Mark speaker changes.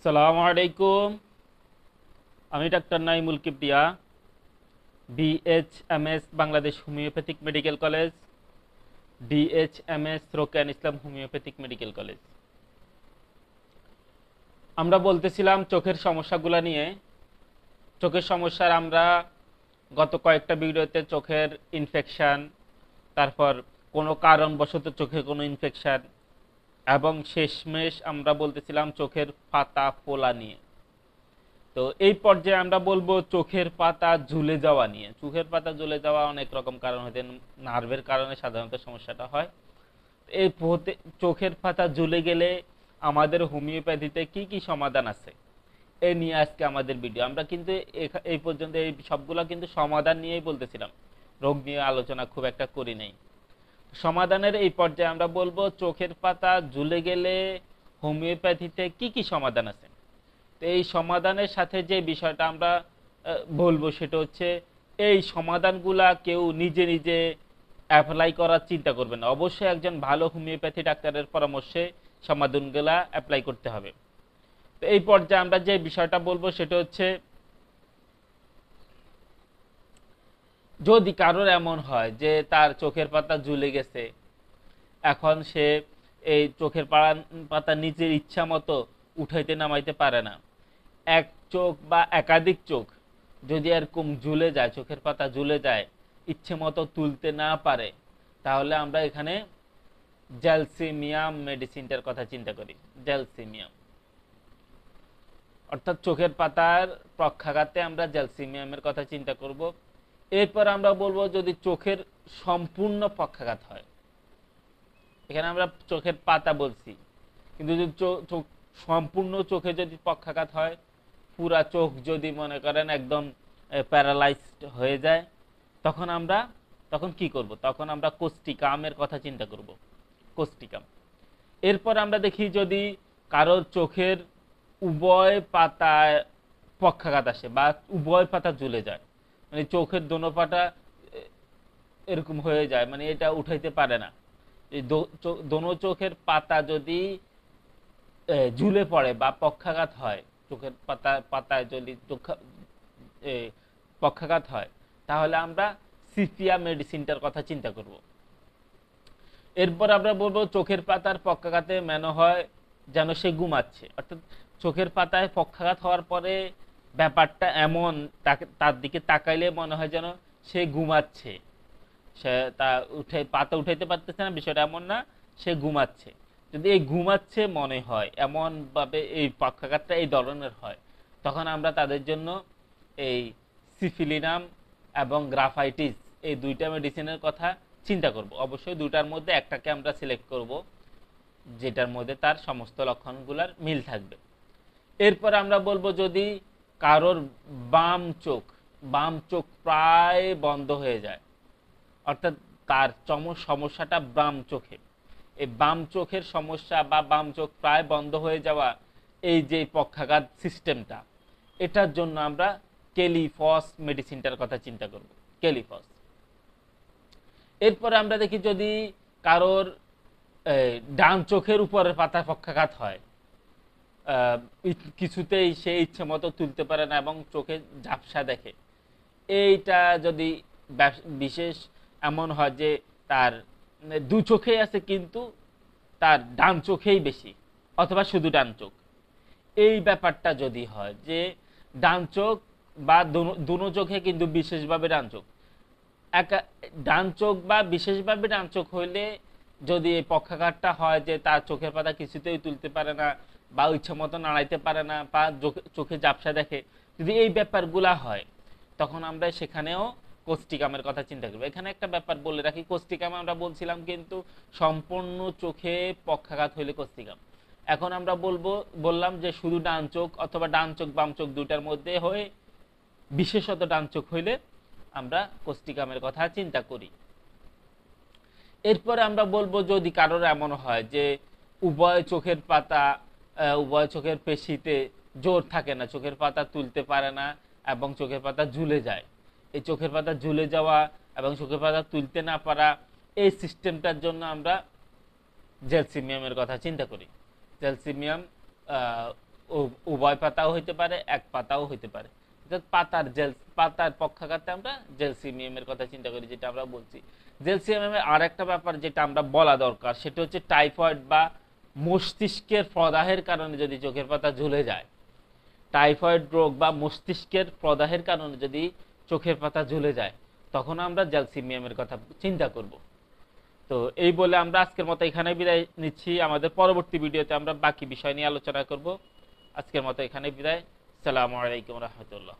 Speaker 1: সালামু আলাইকুম। আমি doctor Naimul Kibria, BHMS Bangladesh homeopathic medical college, DHMS Rokeyan Islam homeopathic medical college. আমরা বলতেছিলাম চোখের সমস্যাগুলো নিয়ে। চোখের সমস্যার আমরা গত কয়েকটা ভিডিওতে চোখের ইনফেকশন, তারপর কোনো কারণবশত চোখে কোনো ইনফেকশন, এবং শেষমেশ আমরা বলতেছিলাম চোখের পাতা ফোলা নিয়ে। তো এই পর্যায়ে আমরা বলবো চোখের পাতা ঝুলে যাওয়া নিয়ে। চোখের পাতা ঝুলে যাওয়া অনেক রকম কারণ হতে, নার্ভের কারণে সাধারণত সমস্যাটা হয়। এই চোখের পাতা ঝুলে গেলে আমাদের হোমিওপ্যাথিতে কি কি সমাধান আছে এ নিয়ে আজকে আমাদের ভিডিও। আমরা কিন্তু এই পর্যন্ত এই সবগুলা কিন্তু সমাধান নিয়েই বলতেছিলাম, রোগ নিয়ে আলোচনা খুব একটা করি নাই। সমাধানের এই পর্যায়ে আমরা বলবো চোখের পাতা ঝুলে গেলে হোমিওপ্যাথিতে কি কি সমাধান আছে। তো এই সমাধানের সাথে যে বিষয়টা আমরা বলবো সেটা হচ্ছে, এই সমাধানগুলা কেউ নিজে নিজে অ্যাপ্লাই করার চিন্তা করবে না। অবশ্যই একজন ভালো হোমিওপ্যাথি ডাক্তারের পরামর্শে সমাধানগুলা অ্যাপ্লাই করতে হবে। তো এই পর্যায়ে আমরা যে বিষয়টা বলবো সেটা হচ্ছে, যদি কারোর এমন হয় যে তার চোখের পাতা ঝুলে গেছে, এখন সে এই চোখের পাতা নিজের ইচ্ছা মতো উঠাইতে নামাইতে পারে না, এক চোখ বা একাধিক চোখ যদি এরকম ঝুলে যায়, চোখের পাতা ঝুলে যায়, ইচ্ছে মতো তুলতে না পারে, তাহলে আমরা এখানে জ্যালসিমিয়াম মেডিসিনটার কথা চিন্তা করি। জ্যালসিমিয়াম অর্থাৎ চোখের পাতার পক্ষাঘাতে আমরা জ্যালসিমিয়ামের কথা চিন্তা করব। এরপর আমরা বলবো যদি চোখের সম্পূর্ণ পক্ষাঘাত হয়, এখানে আমরা চোখের পাতা বলছি, কিন্তু যদি সম্পূর্ণ চোখে যদি পক্ষাঘাত হয়, পুরা চোখ যদি মনে করেন একদম প্যারালাইজড হয়ে যায়, তখন কি করব? তখন আমরা কোস্টিকামের কথা চিন্তা করব, কোস্টিকাম। এরপর আমরা দেখি যদি কারোর চোখের উভয় পাতায় পক্ষাঘাত আসে বা উভয় পাতা ঝুলে যায়, মানে চোখের দোনো পাতা এরকম হয়ে যায়, মানে এটা উঠাইতে পারে না, এই দোনো চোখের পাতা যদি ঝুলে পড়ে বা পক্ষাঘাত হয়, চোখের পাতায় যদি পক্ষাঘাত হয়, তাহলে আমরা সিপিয়া মেডিসিনটার কথা চিন্তা করব। এরপর আমরা বলবো চোখের পাতার পক্ষাঘাতে মনে হয় যেন সে ঘুমাচ্ছে, অর্থাৎ চোখের পাতায় পক্ষাঘাত হওয়ার পরে ব্যাপারটা এমন, তার দিকে তাকাইলে মনে হয় যেন সে ঘুমাচ্ছে, সে তা পাতা উঠাইতে পারতেছে না, বিষয়টা এমন না, সে ঘুমাচ্ছে। যদি এই ঘুমাচ্ছে মনে হয়, এমন ভাবে এই পক্ষাঘাতটা এই ধরনের হয়, তখন আমরা তাদের জন্য এই সিফিলিনাম এবং গ্রাফাইটিস এই দুইটা মেডিসিনের কথা চিন্তা করব। অবশ্যই দুটার মধ্যে একটাকে আমরা সিলেক্ট করব, যেটার মধ্যে তার সমস্ত লক্ষণগুলোর মিল থাকবে। এরপর আমরা বলবো যদি কারোর বাম চোখ প্রায় বন্ধ হয়ে যায়, অর্থাৎ তার সমস্যাটা বাম চোখে, এই বাম চোখের সমস্যা বা বাম চোখ প্রায় বন্ধ হয়ে যাওয়া, এই যে পক্ষাঘাত সিস্টেমটা, এটার জন্য আমরা কেলিফস মেডিসিনটার কথা চিন্তা করব, কেলিফস। এরপরে আমরা দেখি যদি কারোর ডান চোখের উপরের পাতা পক্ষাঘাত হয়, কিছুতেই সে ইচ্ছে মতো তুলতে পারে না এবং চোখে ঝাপসা দেখে, এইটা যদি বিশেষ এমন হয় যে তার দু চোখেই আছে কিন্তু তার ডান চোখেই বেশি, অথবা শুধু ডান চোখ, এই ব্যাপারটা যদি হয় যে ডান চোখ বা দুনো চোখে কিন্তু বিশেষভাবে ডান চোখ, ডান চোখ বা বিশেষভাবে ডান চোখ হইলে যদি এই পক্ষাঘাতটা হয় যে তার চোখের পাতা কিছুতেই তুলতে পারে না বা ইচ্ছা মতো নাড়াইতে পারে না বা চোখে ঝাপসা দেখে, যদি এই ব্যাপারগুলা হয়, তখন আমরা সেখানেও কোস্টিকামের কথা চিন্তা করবো। এখানে একটা ব্যাপার বলে রাখি, কোস্টিকাম আমরা বলছিলাম কিন্তু সম্পূর্ণ চোখে পক্ষাঘাত হইলে কোস্টিকাম। এখন আমরা বললাম যে শুধু ডান চোখ অথবা ডান চোখ বাম চোখ দুইটার মধ্যে হয়ে, বিশেষত ডান চোখ হইলে আমরা কোস্টিকামের কথা চিন্তা করি। এরপরে আমরা বলবো যদি কারোর এমন হয় যে উভয় চোখের পেশিতে জোর থাকে না, চোখের পাতা তুলতে পারে না এবং চোখের পাতা ঝুলে যায়, এই চোখের পাতা ঝুলে যাওয়া এবং চোখের পাতা তুলতে না পারা, এই সিস্টেমটার জন্য আমরা জ্যালসিমিয়ামের কথা চিন্তা করি। জ্যালসিমিয়াম উভয় পাতাও হইতে পারে, এক পাতাও হইতে পারে। পাতার পক্ষাঘাতে আমরা জেলসিমিয়ামের কথা চিন্তা করি, যেটা আমরা বলছি। জেলসিমিয়ামের আর একটা ব্যাপার যেটা আমরা বলা দরকার, সেটা হচ্ছে টাইফয়েড বা মস্তিষ্কের প্রদাহের কারণে যদি চোখের পাতা ঝুলে যায়, টাইফয়েড রোগ বা মস্তিষ্কের প্রদাহের কারণে যদি চোখের পাতা ঝুলে যায়, তখন আমরা জেলসিমিয়ামের কথা চিন্তা করব। তো এই বলে আমরা আজকের মতো এখানে বিদায় নিচ্ছি। আমাদের পরবর্তী ভিডিওতে আমরা বাকি বিষয় নিয়ে আলোচনা করব। আজকের মতো এখানে বিদায়। আসসালামু আলাইকুম রহমতুল্লাহ।